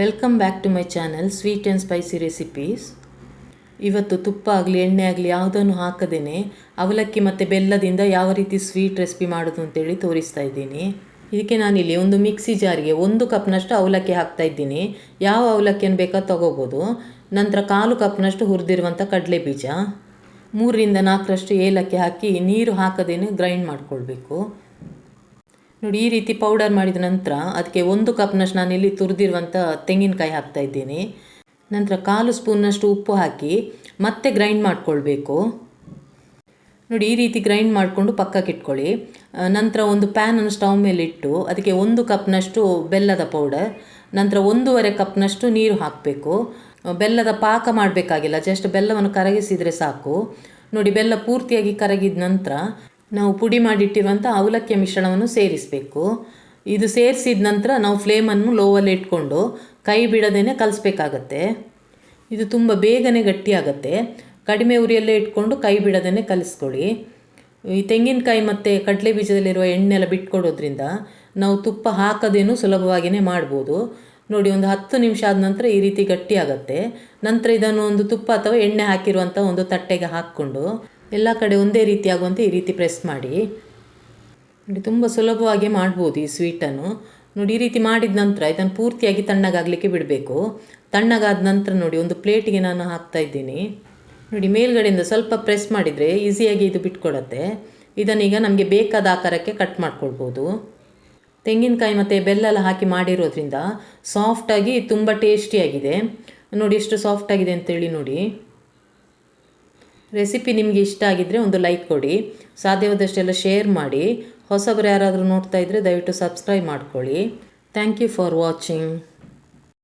Welcome back to my channel sweet and spicy recipes. ಇವತ್ತು ತುಪ್ಪ ಆಗಲಿ ಎಣ್ಣೆ ಆಗಲಿ ಯಾವುದನ್ನು ಹಾಕದೇನೆ ಅವಲಕ್ಕಿ ಮತ್ತು ಬೆಲ್ಲದಿಂದ ಯಾವ ರೀತಿ ಸ್ವೀಟ್ ರೆಸಿಪಿ ಮಾಡೋದು ಅಂತೇಳಿ ತೋರಿಸ್ತಾ ಇದ್ದೀನಿ. ಇದಕ್ಕೆ ನಾನಿಲ್ಲಿ ಒಂದು ಮಿಕ್ಸಿ ಜಾರಿಗೆ 1 ಕಪ್ನಷ್ಟು ಅವಲಕ್ಕಿ ಹಾಕ್ತಾ ಇದ್ದೀನಿ. ಯಾವ ಅವಲಕ್ಕಿಯನ್ನು ಬೇಕಾದ ತೊಗೋಬೋದು. ನಂತರ 1/4 ಕಪ್ನಷ್ಟು ಹುರಿದಿರುವಂಥ ಕಡಲೆ ಬೀಜ, 3ರಿಂದ 4ರಷ್ಟು ಏಲಕ್ಕಿ ಹಾಕಿ ನೀರು ಹಾಕದೇನೆ ಗ್ರೈಂಡ್ ಮಾಡ್ಕೊಳ್ಬೇಕು. ನೋಡಿ, ಈ ರೀತಿ ಪೌಡರ್ ಮಾಡಿದ ನಂತರ ಅದಕ್ಕೆ 1 ಕಪ್ನಷ್ಟು ನಾನಿಲ್ಲಿ ತುರಿದಿರುವಂಥ ತೆಂಗಿನಕಾಯಿ ಹಾಕ್ತಾ ಇದ್ದೀನಿ. ನಂತರ 1/4 ಸ್ಪೂನ್ನಷ್ಟು ಉಪ್ಪು ಹಾಕಿ ಮತ್ತೆ ಗ್ರೈಂಡ್ ಮಾಡ್ಕೊಳ್ಬೇಕು. ನೋಡಿ, ಈ ರೀತಿ ಗ್ರೈಂಡ್ ಮಾಡಿಕೊಂಡು ಪಕ್ಕಕ್ಕೆ ಇಟ್ಕೊಳ್ಳಿ. ನಂತರ ಒಂದು ಪ್ಯಾನನ್ನು ಸ್ಟವ್ ಮೇಲೆ ಇಟ್ಟು ಅದಕ್ಕೆ 1 ಕಪ್ನಷ್ಟು ಬೆಲ್ಲದ ಪೌಡರ್, ನಂತರ 1.5 ಕಪ್ನಷ್ಟು ನೀರು ಹಾಕಬೇಕು. ಬೆಲ್ಲದ ಪಾಕ ಮಾಡಬೇಕಾಗಿಲ್ಲ, ಜಸ್ಟ್ ಬೆಲ್ಲವನ್ನು ಕರಗಿಸಿದರೆ ಸಾಕು. ನೋಡಿ, ಬೆಲ್ಲ ಪೂರ್ತಿಯಾಗಿ ಕರಗಿದ ನಂತರ ನಾವು ಪುಡಿ ಮಾಡಿಟ್ಟಿರುವಂಥ ಅವಲಕ್ಕಿಯ ಮಿಶ್ರಣವನ್ನು ಸೇರಿಸಬೇಕು. ಇದು ಸೇರಿಸಿದ ನಂತರ ನಾವು ಫ್ಲೇಮನ್ನು ಲೋವಲ್ಲಿ ಇಟ್ಕೊಂಡು ಕೈ ಬಿಡದೇನೆ ಕಲಿಸ್ಬೇಕಾಗತ್ತೆ. ಇದು ತುಂಬ ಬೇಗನೆ ಗಟ್ಟಿಯಾಗತ್ತೆ. ಕಡಿಮೆ ಉರಿಯಲ್ಲೇ ಇಟ್ಕೊಂಡು ಕೈ ಬಿಡದೇನೆ ಕಲಿಸ್ಕೊಳ್ಳಿ. ಈ ತೆಂಗಿನಕಾಯಿ ಮತ್ತು ಕಡಲೆ ಬೀಜದಲ್ಲಿರುವ ಎಣ್ಣೆಲ್ಲ ಬಿಟ್ಕೊಡೋದ್ರಿಂದ ನಾವು ತುಪ್ಪ ಹಾಕದೇನೂ ಸುಲಭವಾಗಿಯೇ ಮಾಡ್ಬೋದು. ನೋಡಿ, ಒಂದು 10 ನಿಮಿಷ ಆದ ನಂತರ ಈ ರೀತಿ ಗಟ್ಟಿಯಾಗತ್ತೆ. ನಂತರ ಇದನ್ನು ಒಂದು ತುಪ್ಪ ಅಥವಾ ಎಣ್ಣೆ ಹಾಕಿರುವಂಥ ಒಂದು ತಟ್ಟೆಗೆ ಹಾಕ್ಕೊಂಡು ಎಲ್ಲ ಕಡೆ ಒಂದೇ ರೀತಿ ಆಗುವಂತೆ ಈ ರೀತಿ ಪ್ರೆಸ್ ಮಾಡಿ. ನೋಡಿ, ತುಂಬ ಸುಲಭವಾಗಿ ಮಾಡ್ಬೋದು ಈ ಸ್ವೀಟನ್ನು. ನೋಡಿ, ಈ ರೀತಿ ಮಾಡಿದ ನಂತರ ಇದನ್ನು ಪೂರ್ತಿಯಾಗಿ ತಣ್ಣಗಾಗಲಿಕ್ಕೆ ಬಿಡಬೇಕು. ತಣ್ಣಗಾದ ನಂತರ ನೋಡಿ, ಒಂದು ಪ್ಲೇಟಿಗೆ ನಾನು ಹಾಕ್ತಾ ಇದ್ದೀನಿ. ನೋಡಿ, ಮೇಲ್ಗಡೆಯಿಂದ ಸ್ವಲ್ಪ ಪ್ರೆಸ್ ಮಾಡಿದರೆ ಈಸಿಯಾಗಿ ಇದು ಬಿಟ್ಕೊಡತ್ತೆ. ಇದನ್ನೀಗ ನಮಗೆ ಬೇಕಾದ ಆಕಾರಕ್ಕೆ ಕಟ್ ಮಾಡ್ಕೊಳ್ಬೋದು. ತೆಂಗಿನಕಾಯಿ ಮತ್ತು ಬೆಲ್ಲ ಎಲ್ಲ ಹಾಕಿ ಮಾಡಿರೋದ್ರಿಂದ ಸಾಫ್ಟಾಗಿ ತುಂಬ ಟೇಸ್ಟಿಯಾಗಿದೆ. ನೋಡಿ, ಎಷ್ಟು ಸಾಫ್ಟಾಗಿದೆ ಅಂತೇಳಿ. ನೋಡಿ, ರೆಸಿಪಿ ನಿಮಗೆ ಇಷ್ಟ ಆಗಿದ್ದರೆ ಒಂದು ಲೈಕ್ ಕೊಡಿ, ಸಾಧ್ಯವಾದಷ್ಟೆಲ್ಲ ಶೇರ್ ಮಾಡಿ. ಹೊಸಬರು ಯಾರಾದರೂ ನೋಡ್ತಾ ಇದ್ದರೆ ದಯವಿಟ್ಟು ಸಬ್ಸ್ಕ್ರೈಬ್ ಮಾಡ್ಕೊಳ್ಳಿ. Thank you for watching.